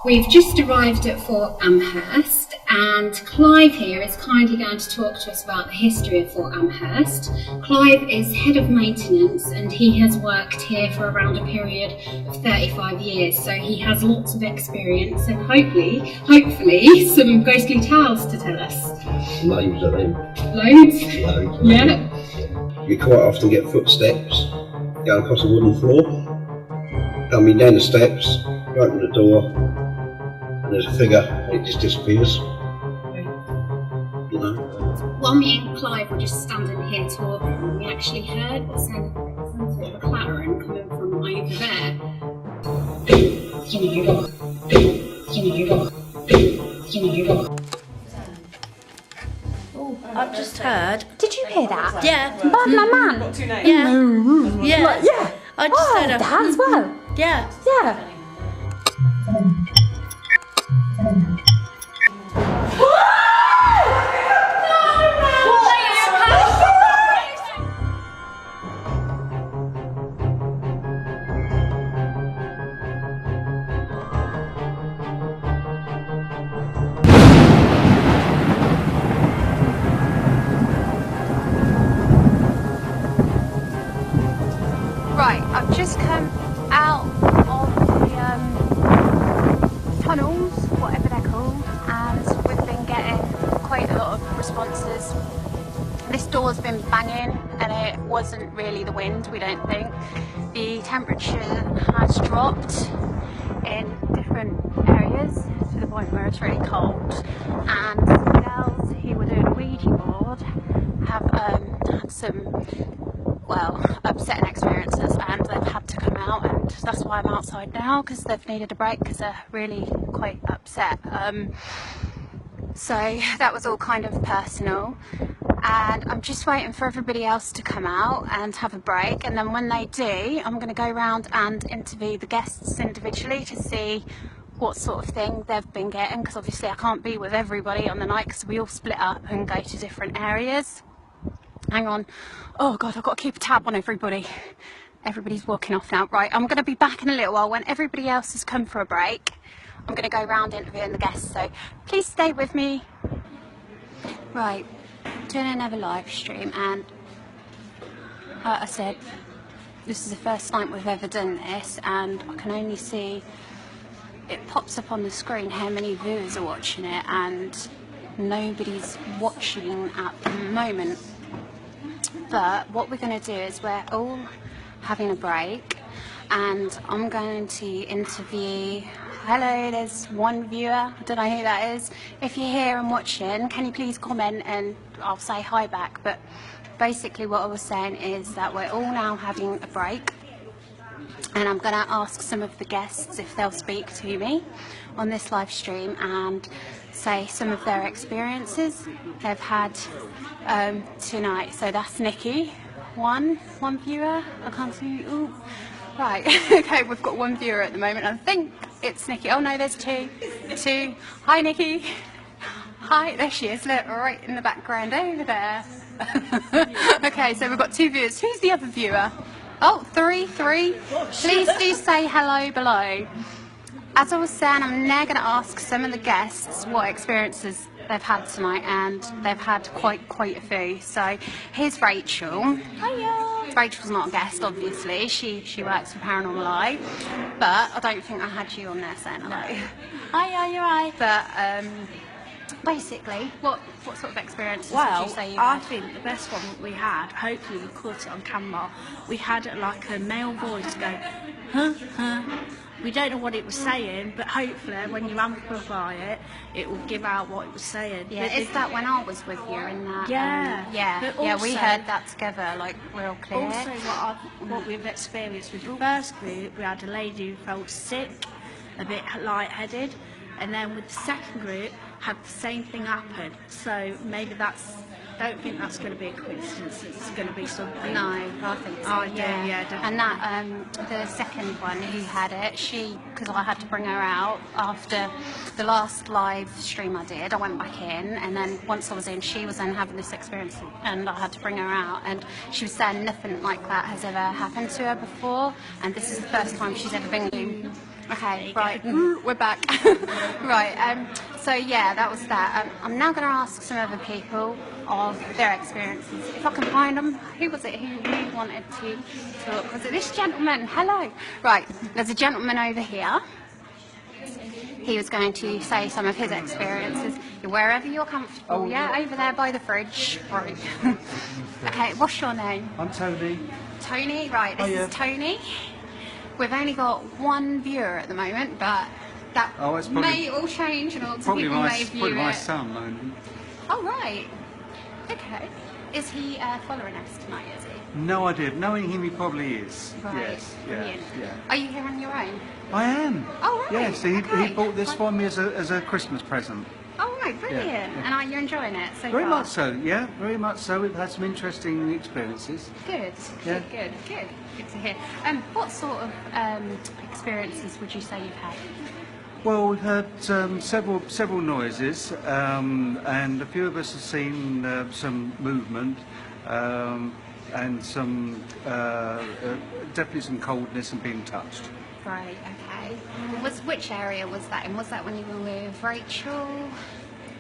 We've just arrived at Fort Amherst, and Clive here is kindly going to talk to us about the history of Fort Amherst. Clive is head of maintenance and he has worked here for around a period of 35 years, so he has lots of experience and hopefully some ghostly tales to tell us. Loads of them. Loads? Loads. Yeah. You quite often get footsteps going across a wooden floor, coming down the steps, you open the door, and there's a figure, and it just disappears. You know? While me and Clive were just standing here talking, we actually heard what sounded like some sort of clattering coming from over there. I've just heard. Did you hear that? Yeah. Bad my man. Yeah. Yeah. Yeah. I just heard a. That as well. Yeah. Yeah. Right, I've just come out of the tunnels, whatever they're called, and we've been getting quite a lot of responses. This door's been banging and it wasn't really the wind, we don't think. The temperature has dropped in different areas to the point where it's really cold, and the girls who were doing a Ouija board have had some upsetting experiences, and they've had to come out, and that's why I'm outside now, because they've needed a break because they're really quite upset. So that was all kind of personal, and I'm just waiting for everybody else to come out and have a break, and then when they do, I'm going to go around and interview the guests individually to see what sort of thing they've been getting, because obviously I can't be with everybody on the night because we all split up and go to different areas. Hang on. Oh God, I've got to keep a tab on everybody. Everybody's walking off now. Right, I'm going to be back in a little while. When everybody else has come for a break, I'm going to go around interviewing the guests, so please stay with me. Right, doing another live stream, and like I said, this is the first night we've ever done this, and I can only see, it pops up on the screen how many viewers are watching it, and nobody's watching at the moment. But what we're going to do is we're all having a break, and I'm going to interview, hello, there's one viewer, I don't know who that is. If you're here and watching, can you please comment and I'll say hi back. But basically what I was saying is that we're all now having a break, and I'm going to ask some of the guests if they'll speak to me on this live stream and say some of their experiences they've had tonight. So that's Nikki, one viewer. I can't see. Ooh. Right. Okay, we've got one viewer at the moment. I think it's Nikki. Oh no, there's two. Hi Nikki. Hi, there she is. Look, right in the background over there. Okay, so we've got two viewers. Who's the other viewer? Oh, three. Please do say hello below. As I was saying, I'm now going to ask some of the guests what experiences they've had tonight, and they've had quite a few. So here's Rachel. Hiya. Rachel's not a guest, obviously. She works for Paranormal Live, but I don't think I had you on there saying hello. Hiya, you're right. But basically, what sort of experiences would you say you had? I think the best one we had, hopefully we caught it on camera, we had like a male voice go, huh. We don't know what it was saying, but hopefully when you amplify it, it will give out what it was saying. Yeah, is that when I was with you in that? Yeah. Yeah, we heard that together, like, real clear. Also, what we've experienced with the first group, we had a lady who felt sick, a bit lightheaded, and then with the second group, had the same thing happen. So maybe that's don't think that's going to be a coincidence. It's going to be something. No, I think so. I do, yeah, definitely. And that the second one who had it, because I had to bring her out after the last live stream I did. I went back in, and then once I was in, she was then having this experience, and I had to bring her out. And she was saying nothing like that has ever happened to her before, and this is the first time she's ever been in. Okay, right, we're back. Right, so yeah, that was that. I'm now going to ask some other people of their experiences. If I can find them, who was it who really wanted to talk? Was it this gentleman? Hello. Right, there's a gentleman over here. He was going to say some of his experiences. Wherever you're comfortable, yeah, over there by the fridge. Right. Okay, what's your name? I'm Tony. Tony, right, this is Tony. We've only got one viewer at the moment, but that may all change and lots of people may view it. Probably my son. Oh, right. Okay. Is he following us tonight, is he? No idea. Knowing him, he probably is. Right. Yes. Brilliant. Yeah. Are you here on your own? I am. Oh, right. Yes, he bought this for me as a Christmas present. Oh, right. Brilliant. Yeah. And are you enjoying it so Very far? much so, yeah. Very much so. We've had some interesting experiences. Good. Yeah. Good. Good to hear. What sort of experiences would you say you've had? Well, we've heard several noises, and a few of us have seen some movement, and some definitely some coldness and being touched. Right. Okay. Which area was that in? Was that when you were with Rachel?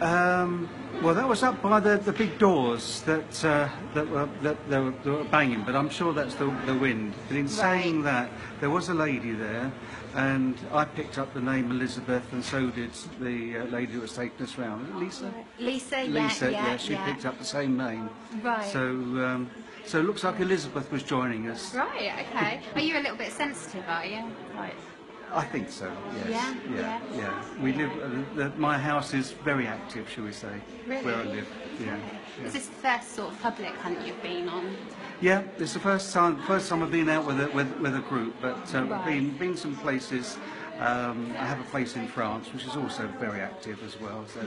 Well, that was up by the big doors that were banging, but I'm sure that's the wind. But in saying that, there was a lady there, and I picked up the name Elizabeth, and so did the lady who was taking us round. Lisa? Lisa, Yeah, she picked up the same name. Right. So it looks like Elizabeth was joining us. Right, okay. Are you a little bit sensitive, are you? Right. I think so, yes. Yeah. We live, my house is very active, shall we say, Really? where I live. Yeah. Is this the first sort of public hunt you've been on? Yeah, it's the first time I've been out with a group, but Right. been some places. I have a place in France, which is also very active as well. So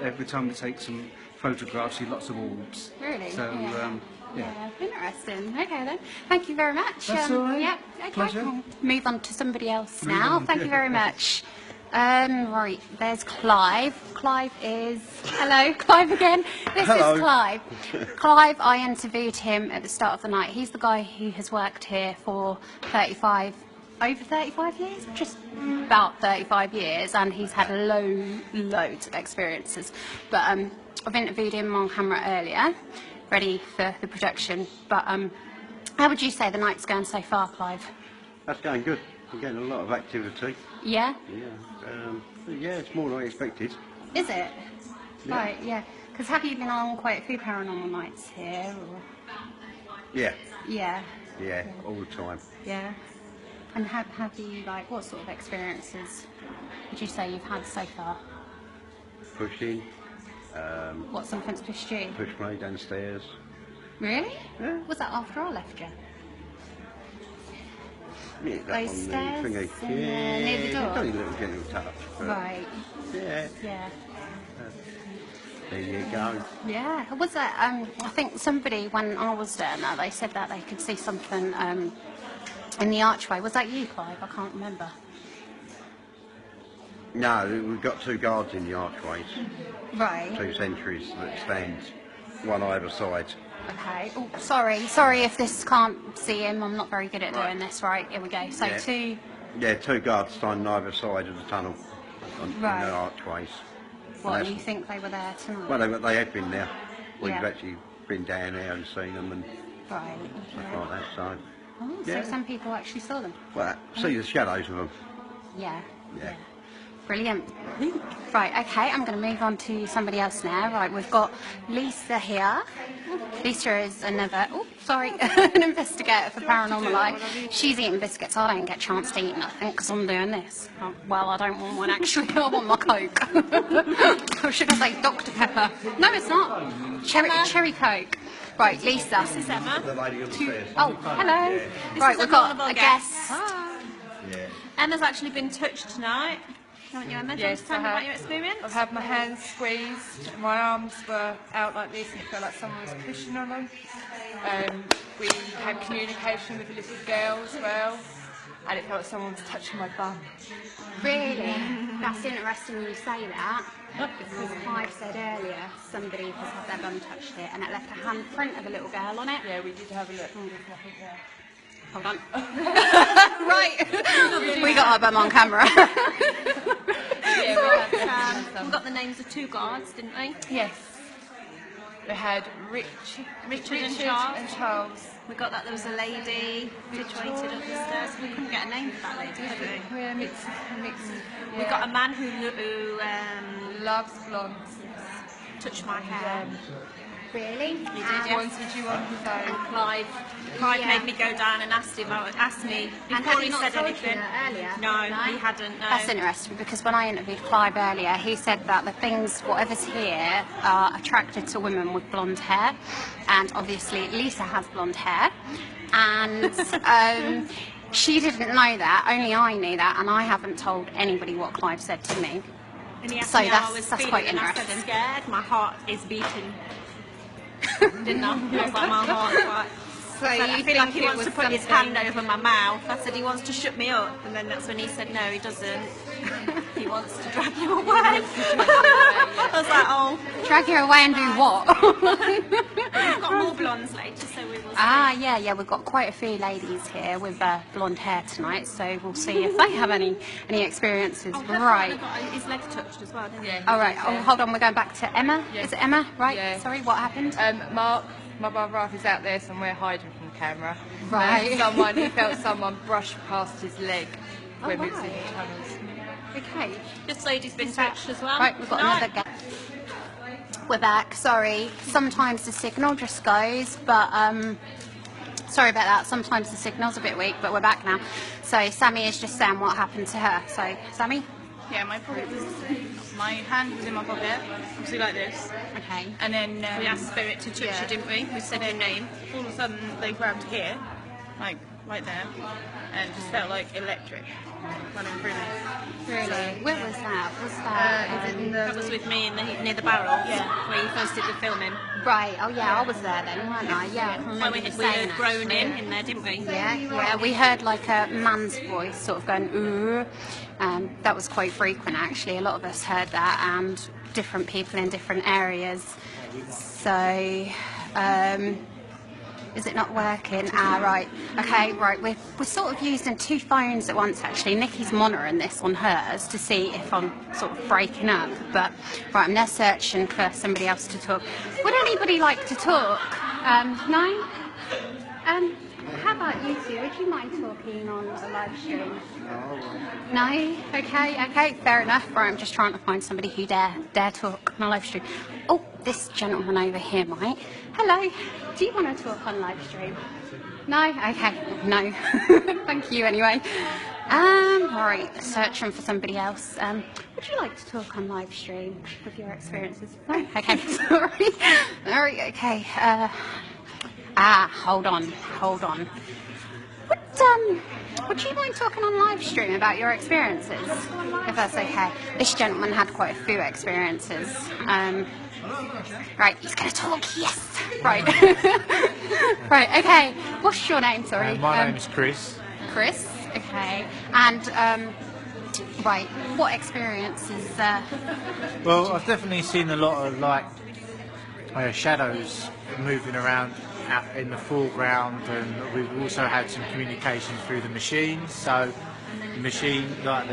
every time we take some photographs, see lots of orbs. Really? So Yeah, interesting. Okay then. Thank you very much. That's all right. Yeah, okay. Pleasure. We'll move on to somebody else Move now. on. Thank you very much. Right, there's Clive. Clive is... Hello, Clive again. This is Clive. Clive, I interviewed him at the start of the night. He's the guy who has worked here for over 35 years? Just about 35 years, and he's had loads of experiences. But I've interviewed him on camera earlier, ready for the production. But how would you say the night's going so far, Clive? That's going good. We're getting a lot of activity. Yeah? Yeah, it's more than I expected. Is it? Yeah. Right, yeah. Because have you been on quite a few paranormal nights here? Or... Yeah, Yeah. all the time. Yeah. And have you, like, what sort of experiences would you say you've had so far? Pushing, What, something's pushed you? pushed me downstairs. Really? Yeah. Was that after I left you? Yeah, that Those on stairs the and, thingy. near the door? It's only a little gentle touch. But Right. Yeah, Yeah. there you go. Yeah. Was that, I think somebody, when I was down there, they said that they could see something in the archway. Was that you, Clive? I can't remember. No, we've got two guards in the archways, Right. two sentries that stand one either side. Okay. Oh, sorry if this can't see him. I'm not very good at doing this. Right, here we go. So Yeah. two... Yeah, two guards standing either side of the tunnel in Right. the archways. What, And you think they were there tonight? well, they have been there. We've Yeah. actually been down there and seen them and Right. stuff Yeah. like that. So, Oh, so Yeah. some people actually saw them? well, see the shadows of them. Yeah. Yeah. Brilliant. Right, okay, I'm going to move on to somebody else now. Right, we've got Lisa here. Lisa is another, an investigator for Paranormal Life. She's eating biscuits. I don't get a chance to eat nothing because I'm doing this. Well, I don't want one actually. I want my Coke. Or should I say Dr. Pepper? No, it's not. Cherry Coke. Right, Lisa. This is Emma. The lady upstairs. Oh, hello. This Right, is we've one got of our a guest. Hi. Yeah. Emma's actually been touched tonight. haven't you, Emma? Do you want Yes, to tell me about your experience? I've had my hands squeezed, my arms were out like this, and it felt like someone was pushing on them. We had communication with a little girl as well, and it felt like someone was touching my bum. Really? That's interesting you say that, because Clive said earlier somebody has had their bum touched it and it left a handprint of a little girl on it. Yeah, we did have a look. There's nothing there. Hold on. Right. We got our bum on camera. Yeah, We got the names of 2 guards, didn't we? yes. We had Richard and Charles. and Charles. We got that there was a lady situated up the stairs. We couldn't get a name for that lady, could we? We're mixed. We got a man who loves blondes. touched my hair. Really? He did, yeah. Wanted you on his own. Clive Yeah. made me go down and asked me And before had he he not said told you anything. that earlier? No, No? he hadn't. No. That's interesting, because when I interviewed Clive earlier, he said that the things, whatever's here, are attracted to women with blonde hair. And obviously Lisa has blonde hair. And she didn't know that, only I knew that, and I haven't told anybody what Clive said to me. And he asked So me how I that's was quite feeling, and I interesting. said scared. My heart is beating. Didn't I? I was like, my heart's like. So I you feel like he think it wants was to put his something- hand over my mouth. I said he wants to shut me up, and then that's when he said no, he doesn't. He wants to drag you away. I was like, oh, Drag you away and do what? we've got more blondes later, so we will see. Yeah, we've got quite a few ladies here with blonde hair tonight, so we'll see if they have any experiences. Oh, Right. Got his leg touched as well, didn't he? Yeah. All right. Oh, hold on. We're going back to Emma. Yeah. Is it Emma? Right. Yeah. Sorry. What happened? Mark, my brother, is out there somewhere hiding from the camera. Right. He felt someone brush past his leg when we was in the right. tunnels. Okay. This lady's been touched as well. Right. We've got another guest. We're back. Sorry. Sometimes the signal just goes, but sorry about that. Sometimes the signal's a bit weak, but we're back now. So Sammy is just saying what happened to her. So Sammy. Yeah, my hand was in my pocket, obviously like this, Okay. and then We asked Spirit to touch you, didn't we? We said your name. all of a sudden they grabbed here, like right there, and it just felt like electric running through me. Really? Where was that? Was that? Is it in That was with me near the barrels, where you first did the filming. Right. Oh yeah, I was there then, weren't I? Yeah. I Where remember we you had saying groaning actually. in there, didn't we? Yeah, we heard like a man's voice sort of going, ooh. That was quite frequent actually. A lot of us heard that, and different people in different areas. So, is it not working? Right. Okay, right. We're sort of using 2 phones at once actually. Nikki's monitoring this on hers to see if I'm sort of breaking up. But, right, I'm now searching for somebody else to talk. Would anybody like to talk? No? How about you two? Would you mind talking on the live stream? No? Okay, fair enough. Right, I'm just trying to find somebody who dare talk on a live stream. Oh, this gentleman over here might. Hello, do you want to talk on live stream? No? Okay, no. Thank you anyway. Right, searching for somebody else. Would you like to talk on live stream with your experiences? No? Okay, sorry. Alright, okay. Hold on. Would you mind talking on live stream about your experiences? If that's okay. This gentleman had quite a few experiences. Right, he's going to talk, yes! Right. Right, okay. What's your name, sorry? My name's Chris. Chris, okay. And, right, what experiences? Well, I've definitely seen a lot of shadows moving around out in the foreground, and we've also had some communication through the machines. So, the machine, like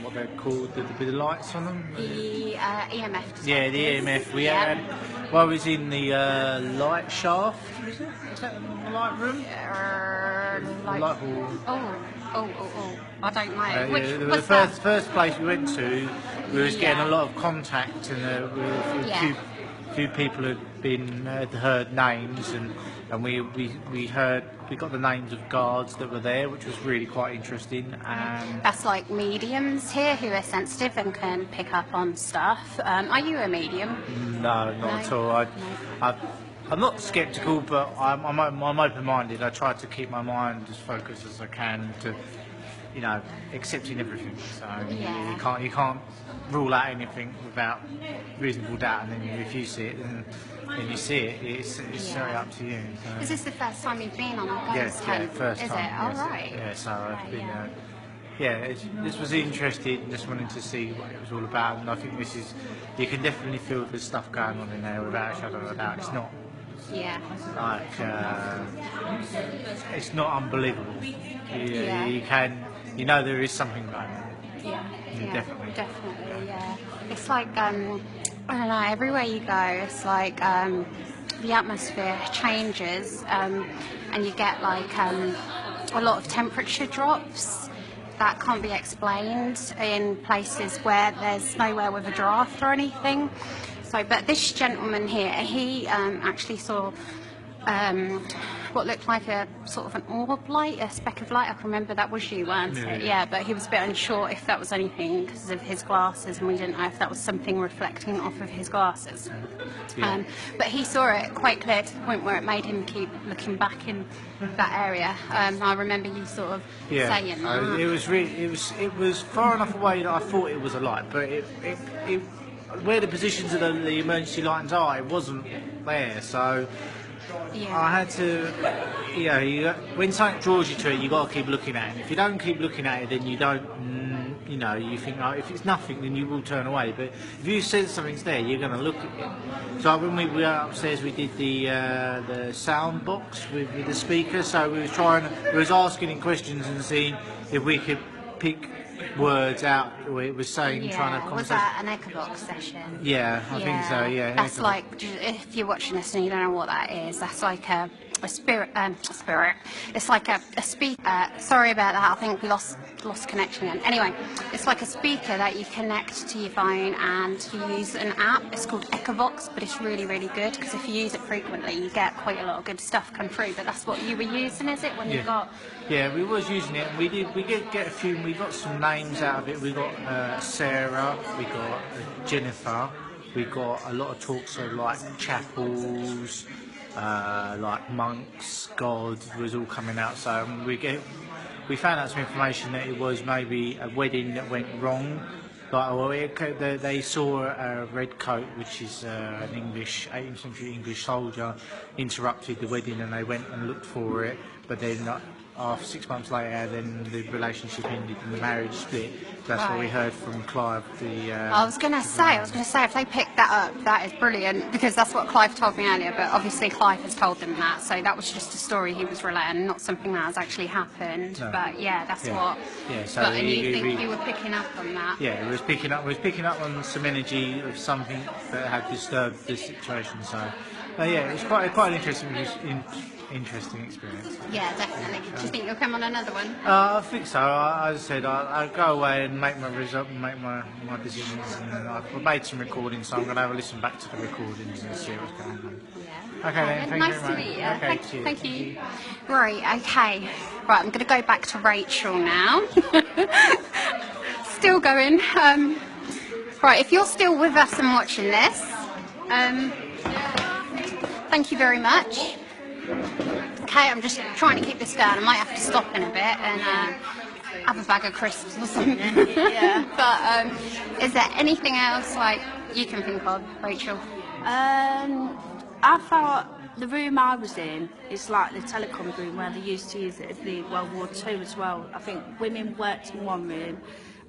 what they're called, with the lights on them. The EMF. Yeah, the EMF. We had. Well, I was in the light shaft. Was that in the light room? The light hall. Oh. I don't know. The first place we went to, we was getting a lot of contact, and a few people had heard names, and we got the names of guards that were there, which was really quite interesting. That's like mediums here who are sensitive and can pick up on stuff. Are you a medium? No, not at all. I'm not sceptical, but I'm open-minded. I try to keep my mind as focused as I can to you know, accepting everything. So you can't rule out anything without reasonable doubt, and then if you see it, then you see it. It's very up to you. So. Is this the first time you've been on a ghost Yeah, hunt? first Is time. it? Yes. All right. Yeah, so I've been. This was interesting. Just wanting to see what it was all about, and I think this is. You can definitely feel there's stuff going on in there without a shadow of a doubt. It's not. Yeah. Like it's not unbelievable. You can, you know, there is something going on. Definitely. Yeah. It's like I don't know. Everywhere you go, it's like the atmosphere changes, and you get like a lot of temperature drops that can't be explained in places where there's nowhere with a draft or anything. So, but this gentleman here, he actually saw what looked like a sort of an orb light, a speck of light. I can remember that was you, weren't it? Yeah, but he was a bit unsure if that was anything because of his glasses, and we didn't know if that was something reflecting off of his glasses. But he saw it quite clear to the point where it made him keep looking back in that area. I remember you sort of saying that. It was far enough away that I thought it was a light, but it where the positions of the emergency lights are, it wasn't there, so I had to, when something draws you to it, you got to keep looking at it. If you don't keep looking at it, then you don't, you think, if it's nothing, then you will turn away. But if you sense something's there, you're going to look at it. So when we were upstairs, we did the sound box with the speaker. So we was asking it questions and seeing if we could pick words out. It was saying, trying to. Was that an Echo Box session? Yeah, I think so. Yeah. That's like, if you're watching this and you don't know what that is, that's like a spirit. It's like a speaker. Sorry about that. I think we lost connection again. Anyway, it's like a speaker that you connect to your phone, and you use an app. It's called Echovox, but it's really, really good because if you use it frequently, you get quite a lot of good stuff come through. But that's what you were using, is it? When you got. Yeah, we was using it. We did get a few. We got some names out of it. We got Sarah. We got Jennifer. We got a lot of talks of like chapels. Like monks, God was all coming out. So we found out some information that it was maybe a wedding that went wrong. Like, they saw a red coat, which is an 18th century English soldier, interrupted the wedding, and they went and looked for it. But then, after 6 months later, then the relationship ended and the marriage split. That's what we heard from Clive. I was going to say, if they picked that up, that is brilliant, because that's what Clive told me earlier, but obviously Clive has told them that, so that was just a story he was relaying, not something that has actually happened. No. But that's what. Yeah, so and you think you were picking up on that? Yeah, we was picking up on some energy of something that had disturbed the situation. So, it's quite an interesting experience. Yeah, definitely. Do you think you'll come on another one? I think so. As I said, I'll go away and make my result, make my decisions, and then I've made some recordings, so I'm going to have a listen back to the recordings and see what's going on. Yeah. Okay, then. Thank nice you to very meet you. much. Okay, Thank you. Right. Okay. Right. I'm going to go back to Rachel now. Still going. Right. If you're still with us and watching this, thank you very much. Okay, I'm just trying to keep this down. I might have to stop in a bit and have a bag of crisps or something. But is there anything else like you can think of, Rachel? I thought the room I was in is like the telecom room where they used to use it at the World War II as well. I think women worked in one room,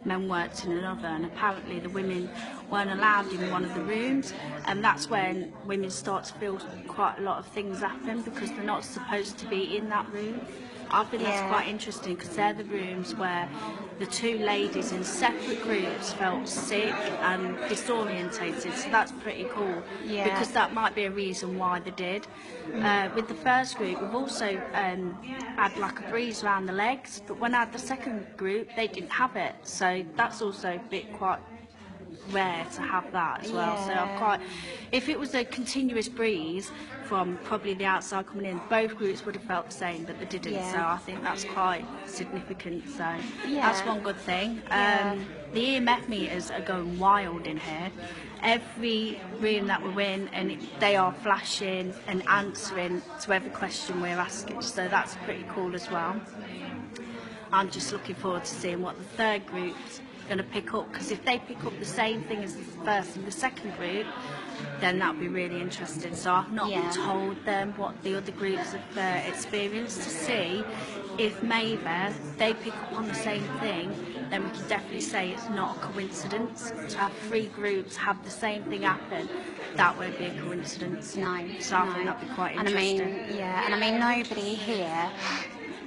men worked in another, and apparently the women weren't allowed in one of the rooms, and that's when women start to feel quite a lot of things happen because they're not supposed to be in that room. I think that's quite interesting because they're the rooms where the two ladies in separate groups felt sick and disorientated, so that's pretty cool because that might be a reason why they did. With the first group, we've also had like a breeze around the legs, but when I had the second group, they didn't have it, so that's also a bit quite rare to have that as well. So if it was a continuous breeze from probably the outside coming in, both groups would have felt the same, but they didn't. So I think that's quite significant. So that's one good thing. The EMF meters are going wild in here. Every room that we're in, and they are flashing and answering to every question we're asking. So that's pretty cool as well. I'm just looking forward to seeing what the third group's going to pick up, because if they pick up the same thing as the first and the second group, then that'll be really interesting. So I've not told them what the other groups have experienced, to see if maybe they pick up on the same thing. Then we can definitely say it's not a coincidence. To have 3 groups have the same thing happen, that won't be a coincidence. No, so I think that'd be quite interesting. And I mean,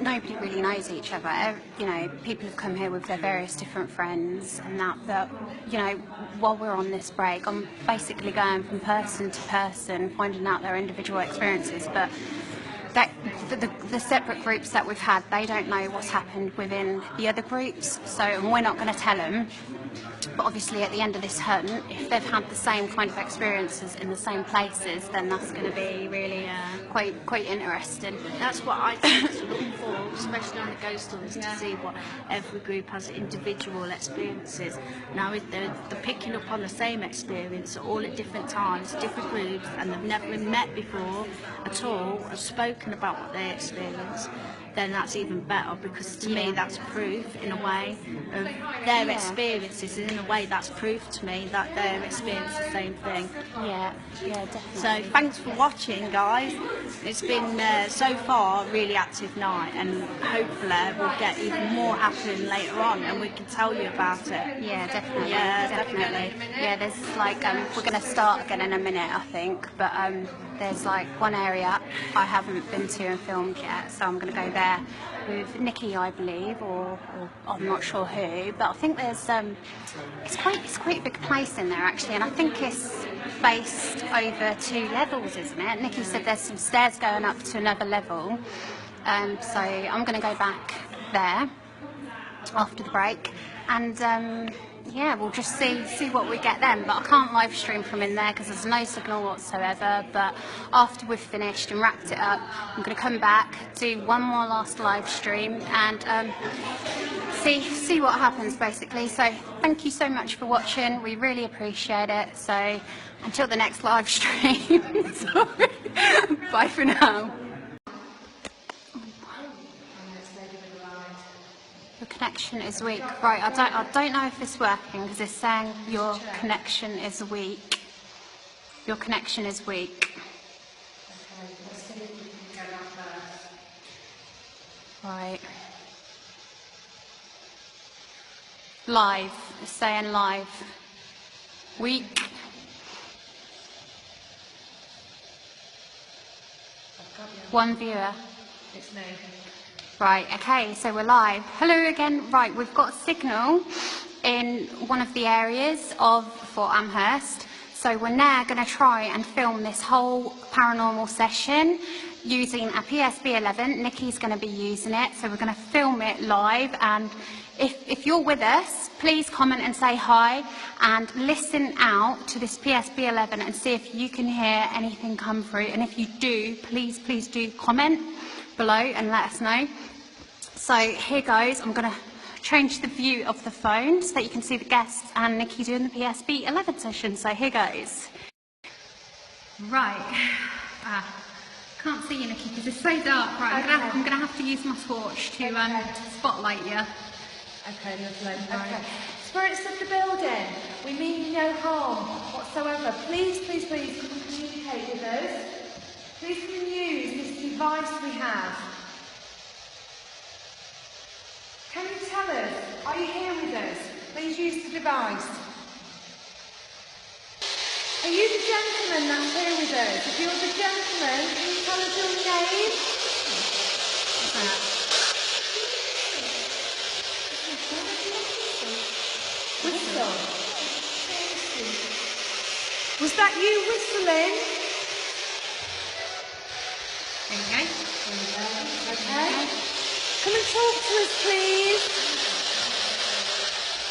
nobody really knows each other. You know, people have come here with their various different friends, and that you know, while we're on this break, I'm basically going from person to person, finding out their individual experiences. But that the separate groups that we've had, they don't know what's happened within the other groups, so and we're not going to tell them. But obviously at the end of this hunt, if they've had the same kind of experiences in the same places, then that's going to be really quite interesting. That's what I think to look for, especially on the ghost hunts, to see what every group has individual experiences. Now if they're picking up on the same experience all at different times, different groups, and they've never been met before at all, or spoken about what they experienced, then that's even better, because to me that's proof in a way of their experiences, and in a way that's proof to me that they're experiencing the same thing. Yeah, definitely. So thanks for watching, guys. It's been so far a really active night, and hopefully we'll get even more happening later on and we can tell you about it. Yeah, definitely. Yeah, definitely. Yeah, there's like we're going to start again in a minute, I think, but there's like one area I haven't been to and filmed yet, so I'm going to go there with Nikki, I believe, or I'm not sure who, but I think there's it's quite a big place in there actually, and I think it's based over 2 levels, isn't it? Nikki said there's some stairs going up to another level, so I'm going to go back there after the break, and yeah, we'll just see what we get then. But I can't live stream from in there because there's no signal whatsoever. But after we've finished and wrapped it up, I'm going to come back, do one more last live stream, and see what happens basically. So thank you so much for watching. We really appreciate it. So until the next live stream, sorry. Bye for now. Your connection is weak. Right, I don't know if it's working because it's saying your connection is weak. Your connection is weak. Right. Live. It's saying live. Weak. One viewer. It's me. Right, okay, so we're live. Hello again. Right, we've got a signal in one of the areas of Fort Amherst. So we're now going to try and film this whole paranormal session using a PSB 11. Nikki's going to be using it, so we're going to film it live. And if you're with us, please comment and say hi and listen out to this PSB 11 and see if you can hear anything come through. And if you do, please do comment below and let us know. So here goes. I'm going to change the view of the phone so that you can see the guests and Nikki doing the PSB 11 session. So here goes. Right. Can't see you, Nikki, because it's so dark. Right, okay. I'm going to have to use my torch to spotlight you. Okay, lovely. Okay. Spirits of the building, we mean you no harm whatsoever. Please come and communicate with us. Please come and use this device we have. Can you tell us, are you here with us? Please use the device. Are you the gentleman that's here with us? If you're the gentleman, can you tell us your name? Whistle. Was that you whistling? There you go. Okay. Come and talk to us, please.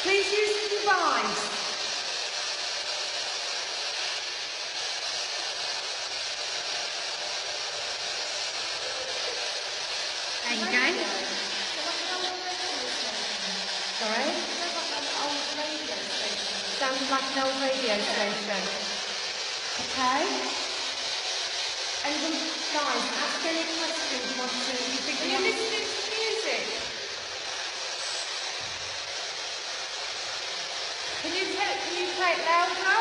Please use the device. There you go. Sorry? Sounds like an old radio station. Okay. Anyone, guys, ask any questions. Are you listening to music? Can you play it louder?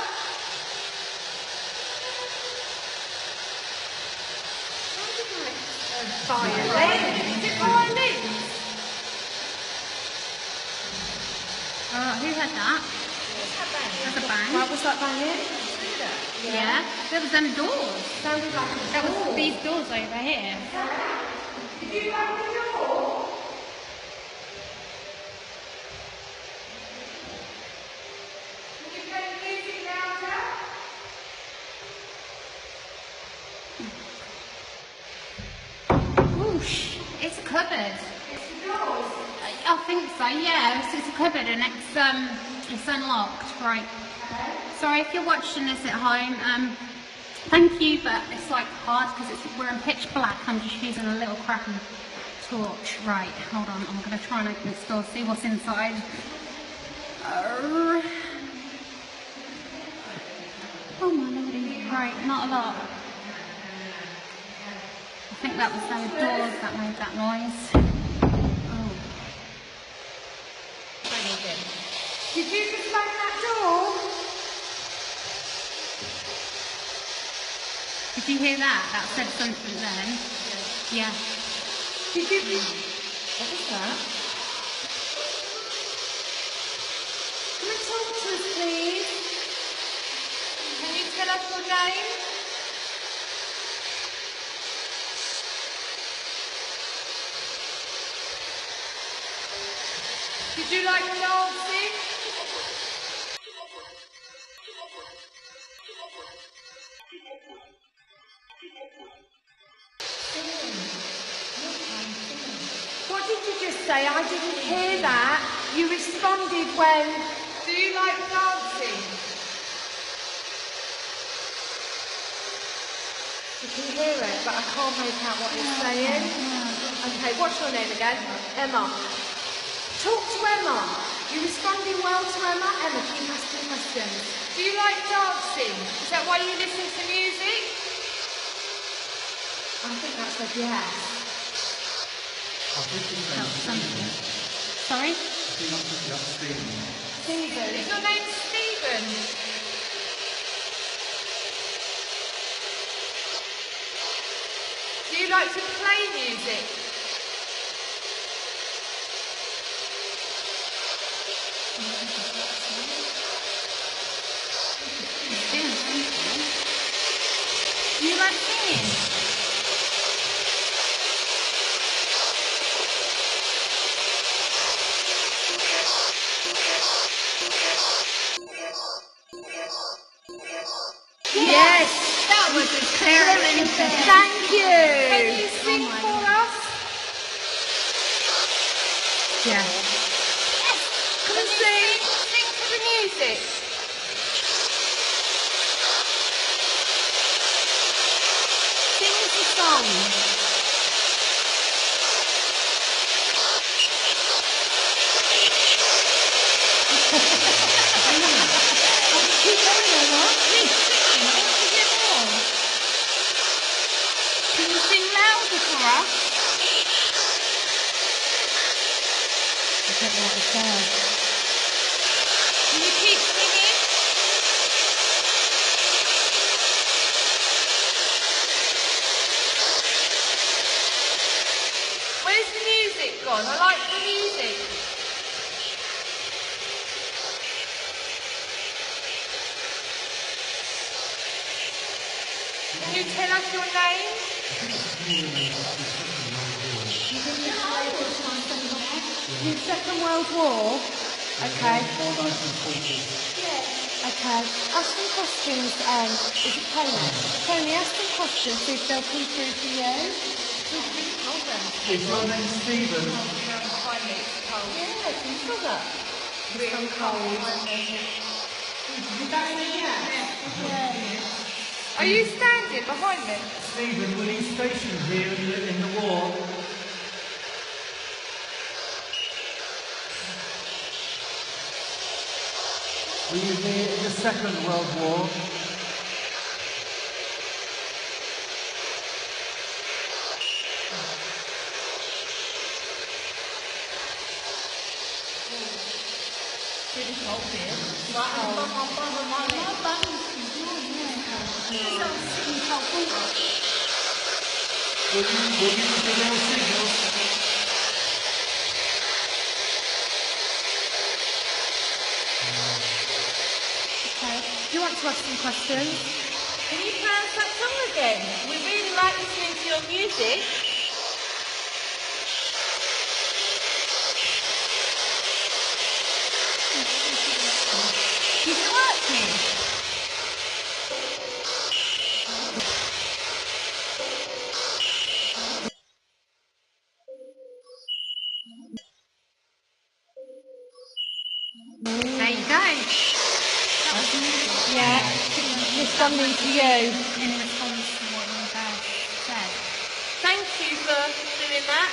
Violin. Is it violin? Who had that? That's a bang. What was that violin? Yeah. There was them doors. Sounded like a That door. was these doors over here. Did you like the door? Can you play the music louder? Whoosh. It's a cupboard. It's the doors. I think so, yeah. It's a cupboard and it's unlocked. Right. Sorry if you're watching this at home. Thank you, but it's like hard because we're in pitch black. I'm just using a little crappy torch. Right, hold on. I'm going to try and open this door, see what's inside. Oh my lordy. Right, not a lot. I think that was those doors that made that noise. Oh. Did you just bang that door? Did you hear that? That said something then. Yeah. Did you? What was that? Come and talk to us, please. Can you tell us your name? Did you like dancing? What did you just say? I didn't hear that. You responded when... Do you like dancing? You can hear it, but I can't make out what you're saying. Okay, what's your name again? Emma. Talk to Emma. You're responding well to Emma. Emma, keep asking questions. Do you like dancing? Is that why you listen to music? I think that said yes. Sorry? Stephen. Is your name Stephen? Do you like to play music? Do you like singing? Yes! That was a terrible. Thank you! Can you sing for us? Yeah. Come and sing! Sing to the music! Sing us a song! Keep going, Emma. Keep singing. I want to hear more. Can you sing louder for us? I don't know what it says. Can you keep singing? Where's the music gone? I like the music. Can you tell us your name? The Second World War? Okay. Okay. Ask some questions, is it Tony? Tony, ask some questions, see if they'll come through for you. Is your name Stephen? Yeah, can you feel that? It's so cold. Are you standing behind me? Stephen, were you stationed here in the war? Were you here in the Second World War? Did Okay. Do you want to ask some questions? Can you play us that song again? We really like listening to your music. Is it working? There you go. Yeah, responding to you. In response to what you guys said. Thank you for doing that.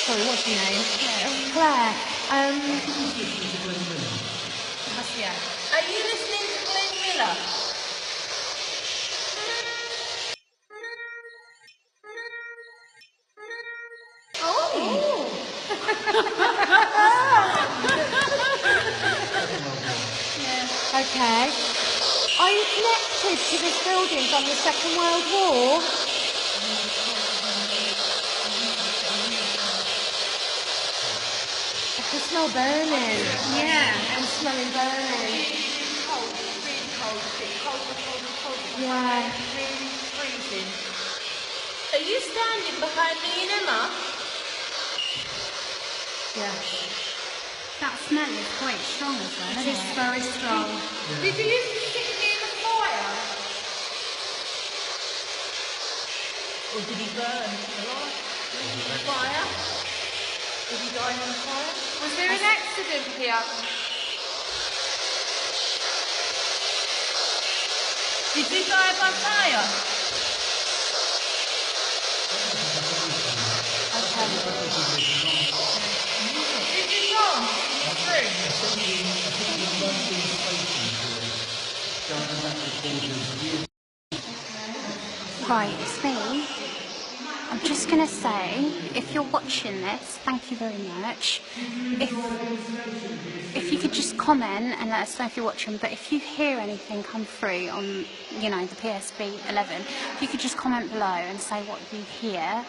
Sorry, what's your name? Claire. Are you listening to Glenn Miller? Oh! Okay. Are you connected to this building from the Second World War? I can smell burning. Yeah. I'm smelling burning. Really cold. It's cold. Yeah. Really freezing. Are you standing behind me and Emma? Yeah. That smell is quite strong as well, It isn't is it? very strong. Did you used to sit near the fire? Or did he burn alive? Fire? Did he die on a fire? Was there an accident here? Did you die by fire? Did you Tom? Right, it's me. I'm just going to say, if you're watching this, thank you very much. If you could just comment and let us know if you're watching, but if you hear anything come through on, you know, the PSB 11, if you could just comment below and say what you hear,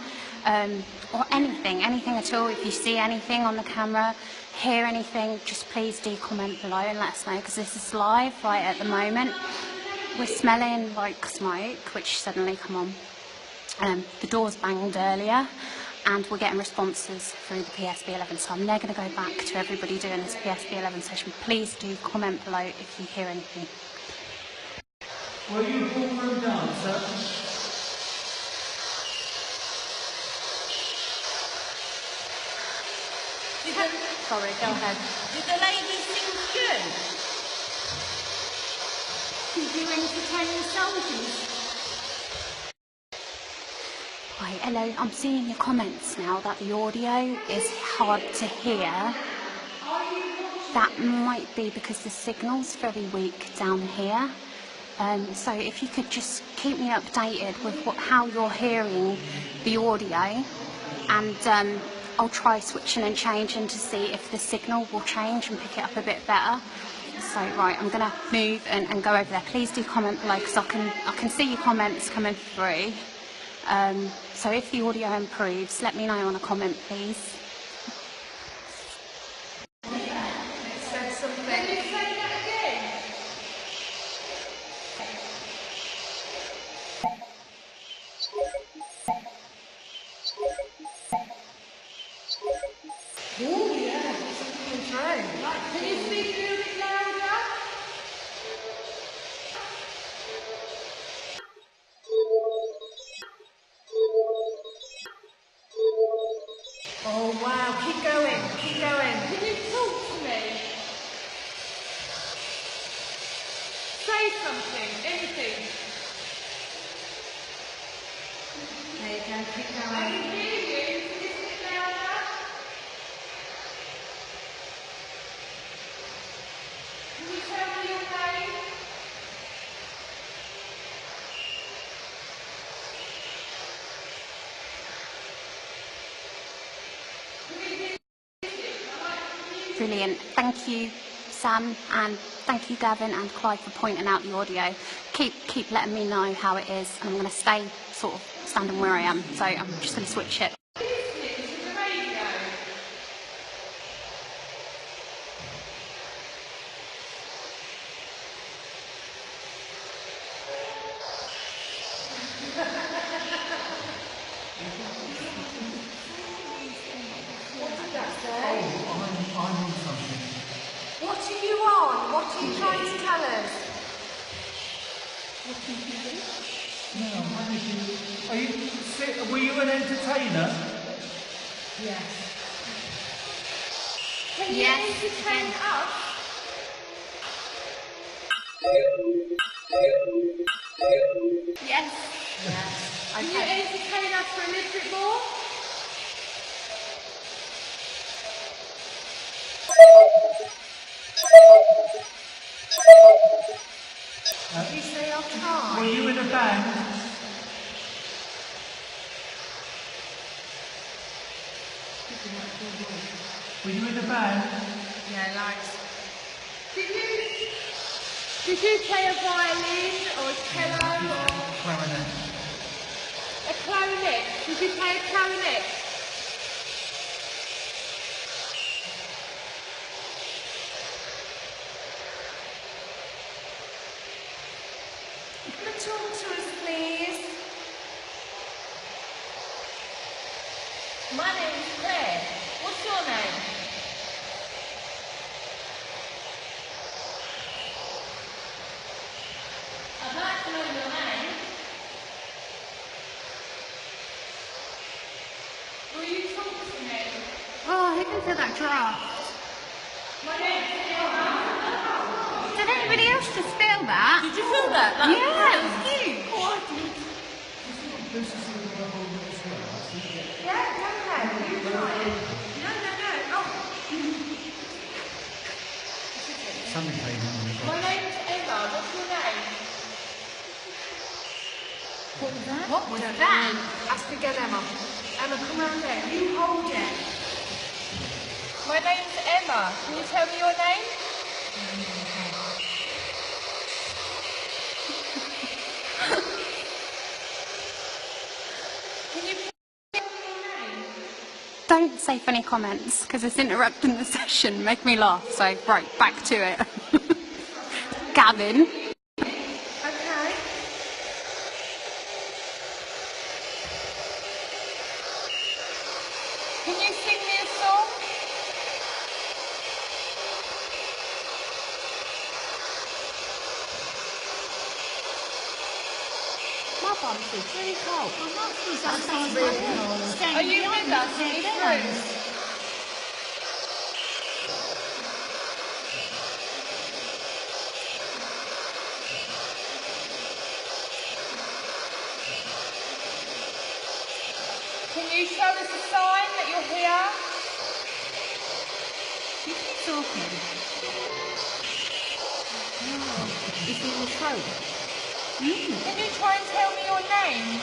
or anything at all. If you see anything on the camera, hear anything, just please do comment below and let us know, because this is live right at the moment. We're smelling like smoke, which suddenly come on. The doors banged earlier, and we're getting responses through the PSB 11. So I'm now going to go back to everybody doing this PSB 11 session. Please do comment below if you hear anything. Were you ballroom dancer? Sorry, go ahead. Did the lady sing good? Did you entertain the soldiers? Right, hello, I'm seeing your comments now that the audio is hard to hear. That might be because the signal's very weak down here. So if you could just keep me updated with how you're hearing the audio, and I'll try switching and changing to see if the signal will change and pick it up a bit better. So right, I'm going to move and go over there. Please do comment below, because I can see your comments coming through. So if the audio improves, let me know on a comment, please. Said something. Can you say that again? Oh yeah, something through. Right, can you speak a little bit louder? Oh wow, keep going, keep going. Can you talk to me? Say something, anything. There you go, keep going. I can hear you. Can you speak louder? Can you tell me your name? Can brilliant. Thank you, Sam, and thank you, Gavin and Clive, for pointing out the audio. Keep letting me know how it is, and I'm going to stay sort of standing where I am, so I'm just going to switch it. What are you on? What are you trying to tell us? Were you an entertainer? Yes. Can you entertain us? Yes. Can you entertain us for a little bit more? Did you say I'll try? Were you in a band? Were you in a band? Yeah, like. Did you play a violin or a cello or Clarinet. a clarinet? Did you play a clarinet? Come and talk to us, please. My name's Claire. What's your name? I'd like to know your name. Will you talk to me? Oh, who can feel that draft? My name's Emma. Did anybody else just feel that? Did you feel that? Yeah, it was huge. Yeah, go ahead. You try it. No. Oh. Something came in. My name's Emma. What's your name? What was that? What was that? Ask again, Emma. Emma, come around there. You hold it. My name's Emma. Can you tell me your name? Can you tell me your name? Don't say funny comments, because it's interrupting the session. Make me laugh. So, right, back to it. Gavin. Okay. Can you sing me a song? My bum's really cold. Are you with us in this room? Can you show us a sign that you're here? You keep talking. It's in the throat. Can you try and tell me your name?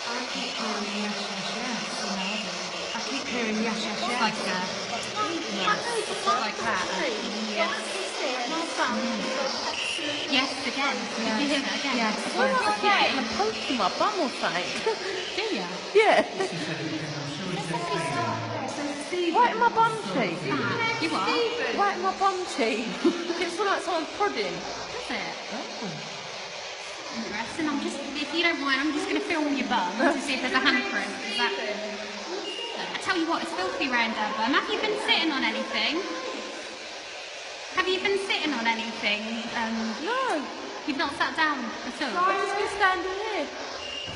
I keep hearing yes, yes, yes. I keep hearing yes, yes, yes. Like that. Like that. Yes. Yes, again. Did you hear that again? Yes. What's your name? A poke in my bum or something. Do you? Yeah. Right in my bum cheek. You are? Right in my bum cheek. It feels like someone's prodding. Is it? Interesting. If you don't mind, I'm just going to film your bum to see if there's a handprint. Is that... I tell you what, it's filthy round there, bum. Have you been sitting on anything? Have you been sitting on anything? No. You've not sat down at all? I've just been standing here.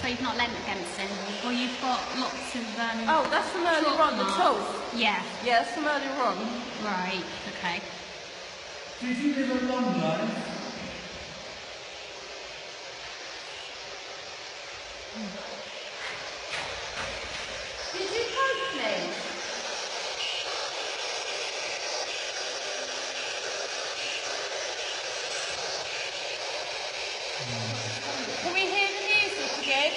So you've not leant against anything? Or you've got lots of... Oh, that's from earlier on, the tooth. Yeah. Yeah, that's from earlier on. Right, okay. Did you live a long life? Did you poke me? Can we hear the music again?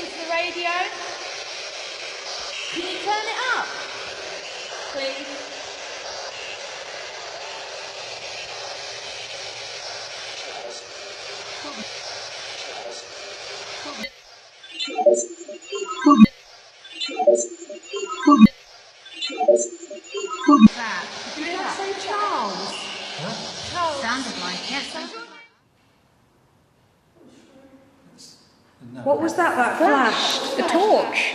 listening to the radio? Can you turn it up, please? Did I say Charles? Charles. Sounded like it. What was that flash? The torch.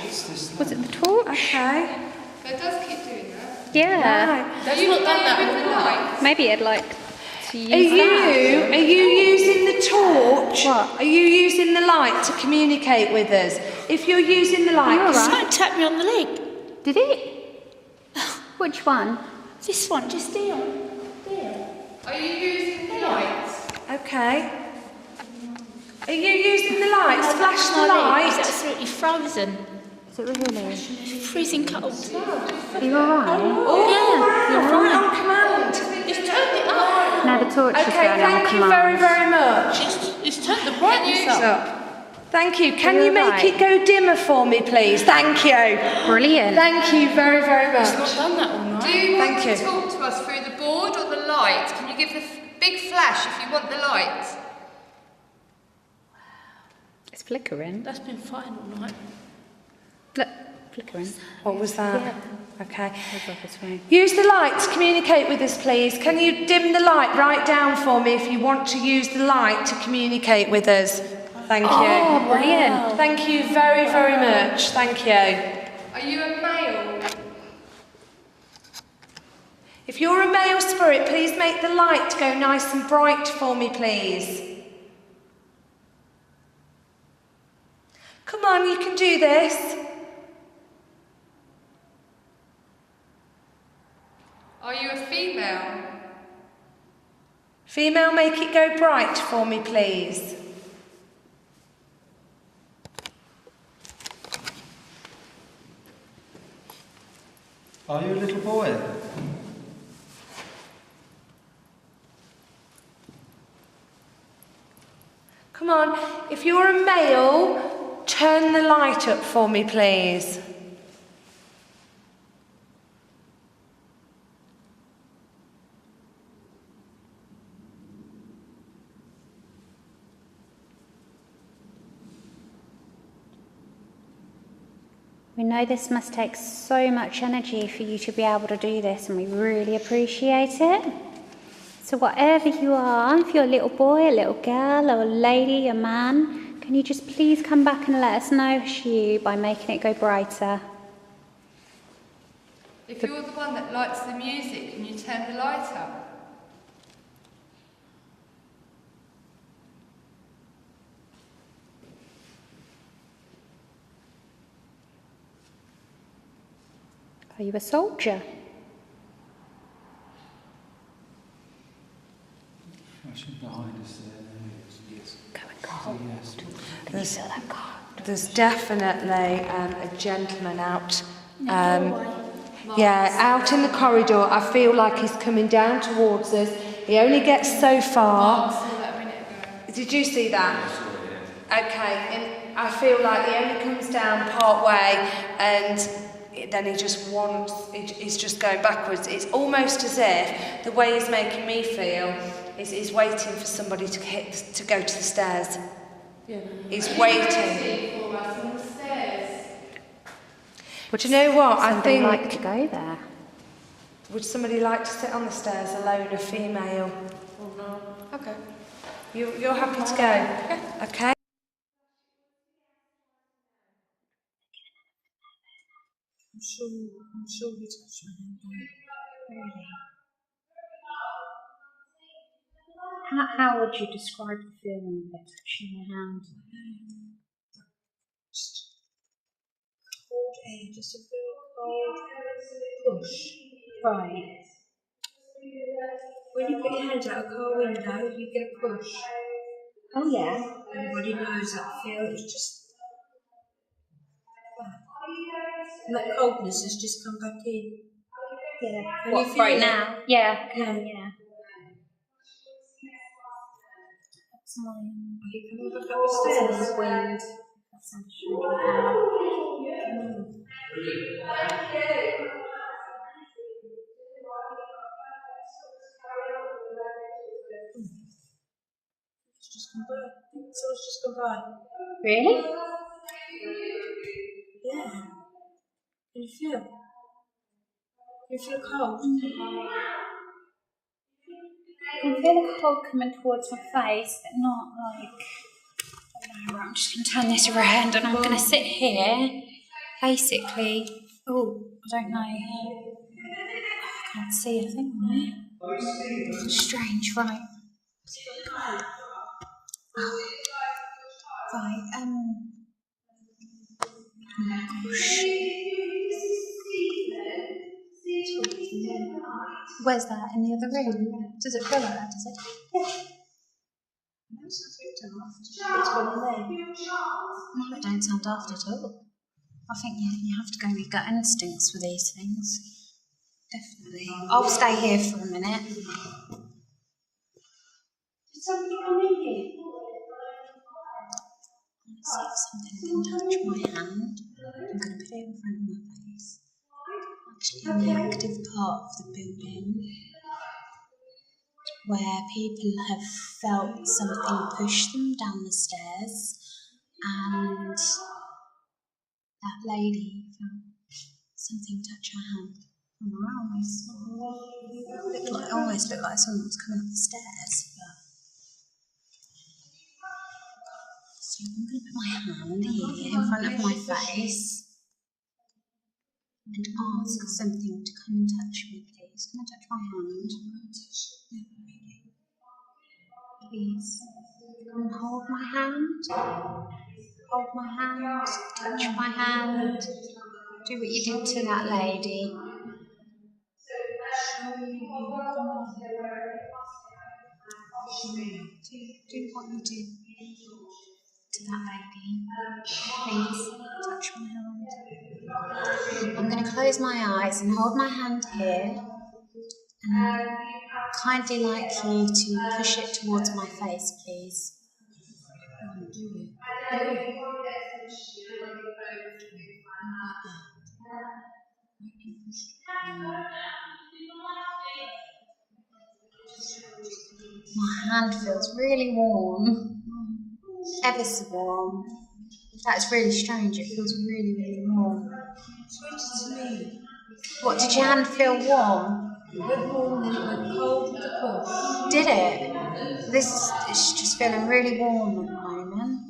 Was it the torch? Okay. So it does keep doing that. Yeah. Right. Are you not done that with the lights? Maybe it'd like to use Are you using the torch? What? Are you using the light to communicate with us? If you're using the light, You're right. Someone tapped me on the leg. Did it? Which one? This one, just there. Are you using the lights? okay. Are you using the lights? Flash the My leg light. is absolutely frozen. Is it really? Freezing cold. Are you alright? Oh, wow, right on command. It's turned it up. No, the torch is Okay, going on thank you command. very, very much. It's turned the brightness up. Thank you. Can Are you you make right? it go dimmer for me, please? Thank you. Brilliant. Thank you very, very much. It's not done that all night. Do you want Thank to you. talk to us through the board or the light? Can you give the big flash if you want the light? It's flickering. That's been fine all night. Look, flickering. What was that? Yeah. Okay. That's like it's fine. Use the light to communicate with us, please. Can you dim the light right down for me if you want to use the light to communicate with us? Thank you. Oh, brilliant. Thank you very, very much. Thank you. Are you a male? If you're a male spirit, please make the light go nice and bright for me, please. Come on, you can do this. Are you a female? Female, make it go bright for me, please. Are you a little boy? Come on, if you're a male, turn the light up for me, please. We know this must take so much energy for you to be able to do this, and we really appreciate it. So whatever you are, if you're a little boy, a little girl, or a lady, a man, can you just please come back and let us know it's you by making it go brighter? If you're the one that likes the music, can you turn the light up? Are you a soldier? Flashing behind us there. Yes. Going cold. Yes. Can you feel that cold? There's definitely a gentleman out. Yeah, out in the corridor. I feel like he's coming down towards us. He only gets so far. Did you see that? Okay, and I feel like he only comes down part way, and then he just wants. He's just going backwards. It's almost as if the way he's making me feel is he's waiting for somebody to go to the stairs. Yeah. He's waiting. For us on the stairs. But you know what? I Somebody think. like to go there. Would somebody like to sit on the stairs alone, a female? Oh no. Okay. You're happy to go? Okay. I'm sure you touched my hand. Really? How would you describe the feeling of it touching your hand? Just cold air, just a very cold push. Right. When you put your hand out a car window, you get a push. Oh yeah. Everybody knows that feel. It's just and that coldness has just come back in. Yeah. Can you feel right it? now? Yeah. Yeah. Yeah. That's my Are you coming back up the stairs? wind. Someone's just gone by. Really? Yeah. Can you feel? Can you feel cold? I can feel the cold coming towards my face, but not like... I don't know, I'm just going to turn this around and I'm going to sit here, basically... Oh, I don't know. I can't see a thing there. Strange, right. Oh. Right, oh gosh. Where's that? In the other room? Does it feel like that, does it? Yeah. No, it sounds no, it don't sound daft at all. I think you have to go with gut instincts for these things. Definitely. I'll stay here for a minute. Did somebody come in here? Let's see if something can touch my hand. I'm going to put it in front of my face. Actually, in the active part of the building, where people have felt something push them down the stairs, and that lady felt something touch her hand. Almost looked like someone was coming up the stairs. So I'm going to put my hand here in front of my face and ask something to come and touch me, please. Come and touch my hand. Please. Come and hold my hand. Hold my hand. Touch my hand. Do what you did to that lady. Do what you did to that lady. Please touch my hand. I'm going to close my eyes and hold my hand here and kindly like you to push it towards my face, please. My hand feels really warm, ever so warm. That's really strange, it feels really, really warm. It's weird to me. What, did your hand feel warm? It went warm and it went cold with the push. Did it? It's just feeling really warm at the moment.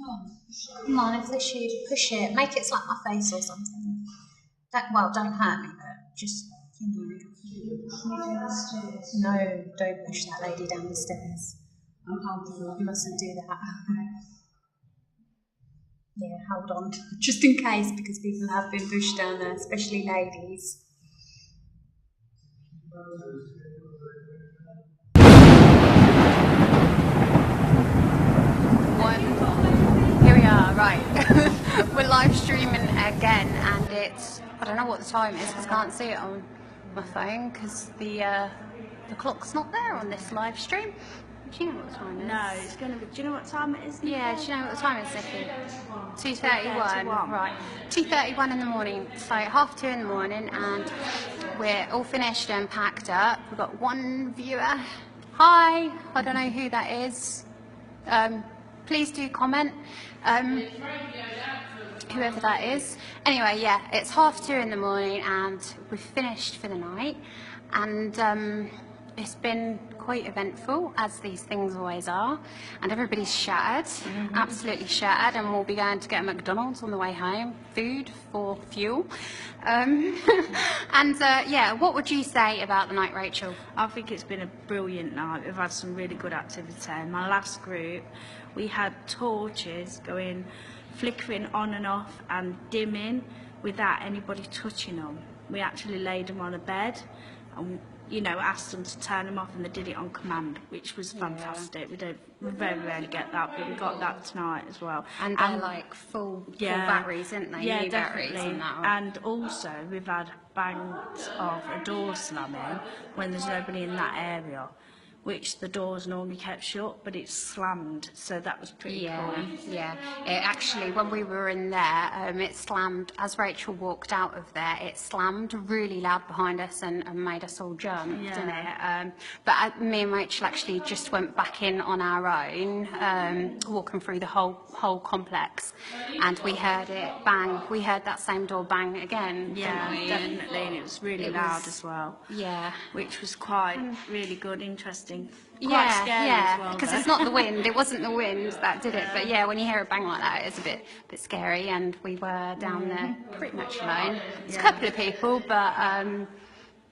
Come on, if this you push it, make it slap my face or something. Don't hurt me, but just, No, don't push that lady down the stairs. You mustn't do that. Yeah, hold on, just in case, because people have been pushed down there, especially ladies. Here we are, right. We're live streaming again, and it's, I don't know what the time is, because I can't see it on my phone, because the clock's not there on this live stream. Do you know what the time is? No, it's going to be... Do you know what time it is? Yeah, do you know what the time is, Nikki? 2:31. Right. 2:31 in the morning. So 2:30 in the morning, and we're all finished and packed up. We've got one viewer. Hi. I don't know who that is. Please do comment. Whoever that is. Anyway, yeah, it's 2:30 in the morning, and we've finished for the night. And it's been quite eventful, as these things always are, and everybody's shattered, absolutely shattered, and we'll be going to get a McDonald's on the way home, food for fuel. Yeah, what would you say about the night, Rachel? I think it's been a brilliant night. We've had some really good activity. In my last group, we had torches going, flickering on and off and dimming without anybody touching them. We actually laid them on a bed and asked them to turn them off, and they did it on command, which was fantastic. We very rarely get that, but we got that tonight as well. And they're like full batteries, aren't they? Yeah, New definitely. Batteries and that one. And also, we've had bangs of a door slamming when there's nobody in that area, which the doors normally kept shut, but it's slammed, so that was pretty cool. Yeah. It actually, when we were in there, it slammed, as Rachel walked out of there, it slammed really loud behind us and made us all jump, didn't it? But me and Rachel actually just went back in on our own, walking through the whole complex, and we heard it bang. We heard that same door bang again. Yeah, didn't we? definitely, and it was really loud as well. Yeah. Which was quite really good, interesting. Quite scary as well. Because it's not the wind. It wasn't the wind that did it. But yeah, when you hear a bang like that, it's a bit scary. And we were down there pretty much alone. There's a couple of people, but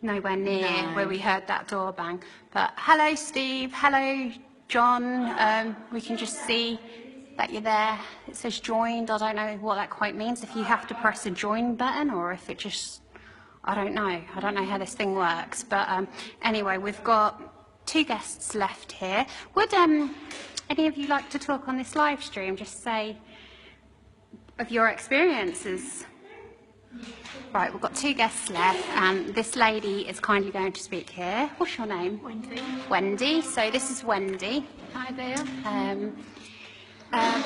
nowhere near where we heard that door bang. But hello, Steve. Hello, John. We can just see that you're there. It says joined. I don't know what that quite means. If you have to press a join button, or if it just, I don't know. I don't know how this thing works. But anyway, we've got 2 guests left here. Would any of you like to talk on this live stream? Just say of your experiences. Right, we've got 2 guests left, and this lady is kindly going to speak here. What's your name? Wendy. Wendy. So this is Wendy. Hi there.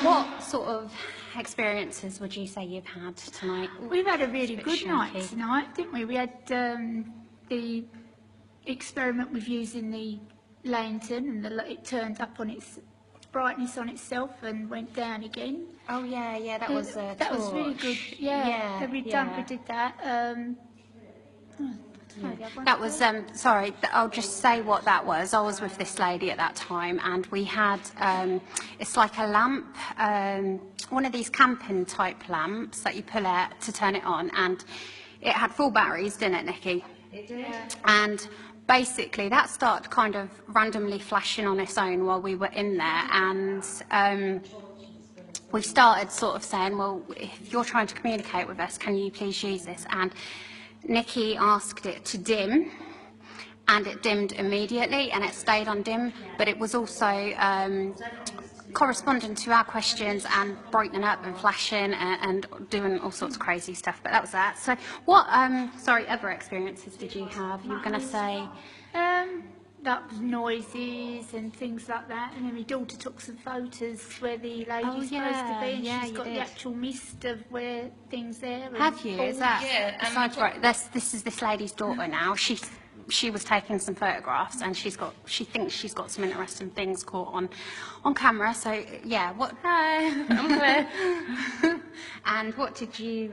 What sort of experiences would you say you've had tonight? We've had a really It's a bit good night shaky. tonight, didn't we? We had the experiment with using the lantern, and it turned up on its brightness on itself and went down again. Oh yeah, that was a that was really good. Yeah, we did that. That was, sorry, I'll just say what that was. I was with this lady at that time, and we had, it's like a lamp, one of these camping type lamps that you pull out to turn it on, and it had full batteries, didn't it, Nikki? It did. And basically that started kind of randomly flashing on its own while we were in there, and we started sort of saying, well, if you're trying to communicate with us, can you please use this? And Nikki asked it to dim, and it dimmed immediately, and it stayed on dim, but it was also corresponding to our questions and brightening up and flashing and doing all sorts of crazy stuff. But that was that. So what, other experiences did you have? You were going to say? That was noises and things like that. And then my daughter took some photos where the lady's supposed to be, and she's got the actual mist of where things there. Have you? Is that? Yeah. Right. This is this lady's daughter now. She was taking some photographs, and she thinks she's got some interesting things caught on camera. So yeah, what? Hi, I'm Claire. And what did you?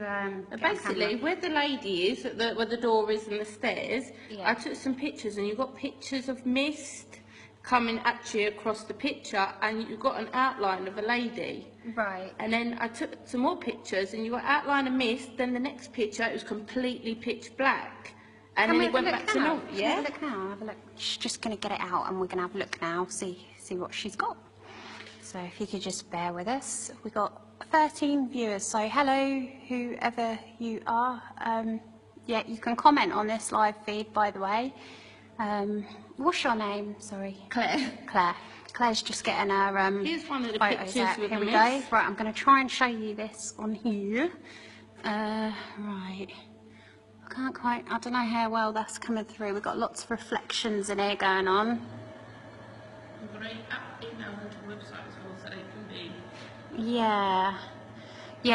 Basically, where the lady is, where the door is and the stairs, I took some pictures, and you've got pictures of mist coming at you across the picture, and you've got an outline of a lady. Right. And then I took some more pictures, and you got outline of mist. Then the next picture, it was completely pitch black. And then it went back to normal. Yeah. Have a look now. Have a look. She's just going to get it out, and we're going to have a look now. See what she's got. So if you could just bear with us, we got 13 viewers. So hello, whoever you are. Yeah, you can comment on this live feed, by the way. What's your name? Sorry. Claire. Claire. Claire's just getting her Here's one of the photos pictures out. with Here the we mist. go. Right, I'm going to try and show you this on here. Right. I don't know how well that's coming through. We've got lots of reflections in here going on. Yeah,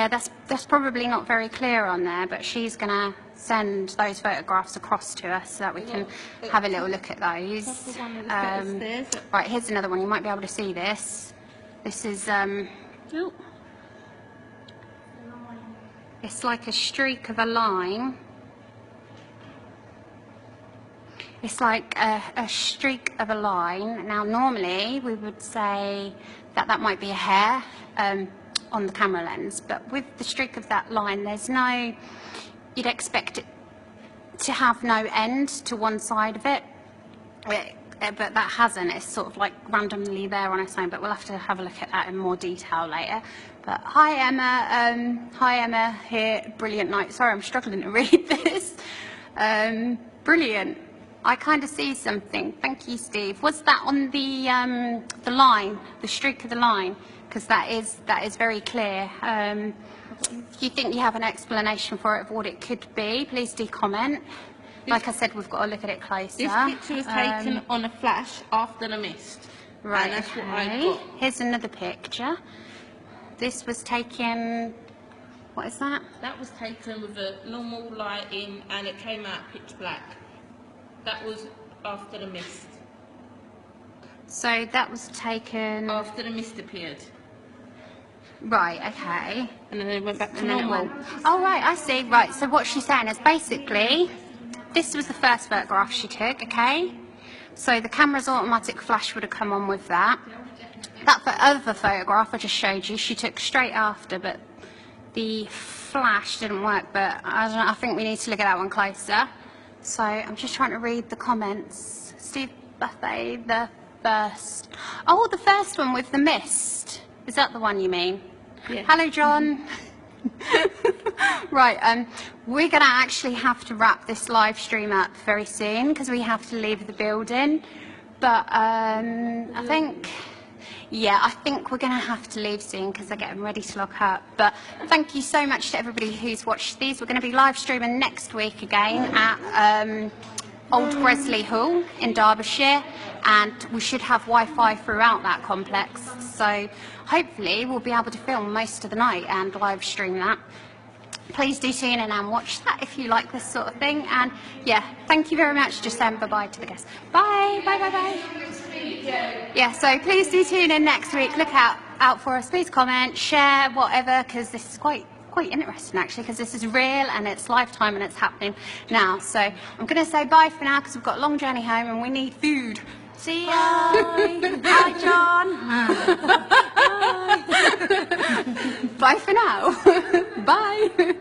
that's probably not very clear on there, but she's gonna send those photographs across to us so that we can have a little look at those. Right, here's another one. You might be able to see this. This is it's like a streak of a line. It's like a streak of a line. Now, normally we would say that might be a hair on the camera lens, but with the streak of that line, you'd expect it to have no end to one side of it, but that hasn't. It's sort of like randomly there on its own, but we'll have to have a look at that in more detail later. But hi, Emma here. Brilliant night. Sorry, I'm struggling to read this. Brilliant. I kind of see something. Thank you, Steve. Was that on the line, the streak of the line? Because that is very clear. If you think you have an explanation for it of what it could be, please do comment. like I said, we've got to look at it closer. This picture was taken on a flash after the mist. Right, and that's okay. what I got. Here's another picture. This was taken, what is that? That was taken with a normal lighting and it came out pitch black. That was after the mist. So that was taken... After the mist appeared. Right, okay. And then it went back to And then it normal. went... Oh, right, I see. Right, so what she's saying is basically, this was the first photograph she took, okay? So the camera's automatic flash would have come on with that. That other photograph I just showed you, she took straight after, but the flash didn't work. But I don't know, I think we need to look at that one closer. So I'm just trying to read the comments. Steve Buffet, the first. Oh, the first one with the mist. Is that the one you mean? Yeah. Hello, John. Right, we're going to actually have to wrap this live stream up very soon because we have to leave the building. But I think we're going to have to leave soon because they're getting ready to lock up. But thank you so much to everybody who's watched these. We're going to be live streaming next week again at Old Gresley Hall in Derbyshire, and we should have Wi-Fi throughout that complex. So hopefully we'll be able to film most of the night and live stream that. Please do tune in and watch that if you like this sort of thing. And yeah, thank you very much. Just saying bye-bye to the guests. Bye, bye, bye, bye. Yeah, so please do tune in next week. Look out for us. Please comment, share, whatever, because this is quite interesting actually, because this is real and it's lifetime and it's happening now. So I'm going to say bye for now because we've got a long journey home and we need food. See ya. Bye, John. Bye for now. Bye.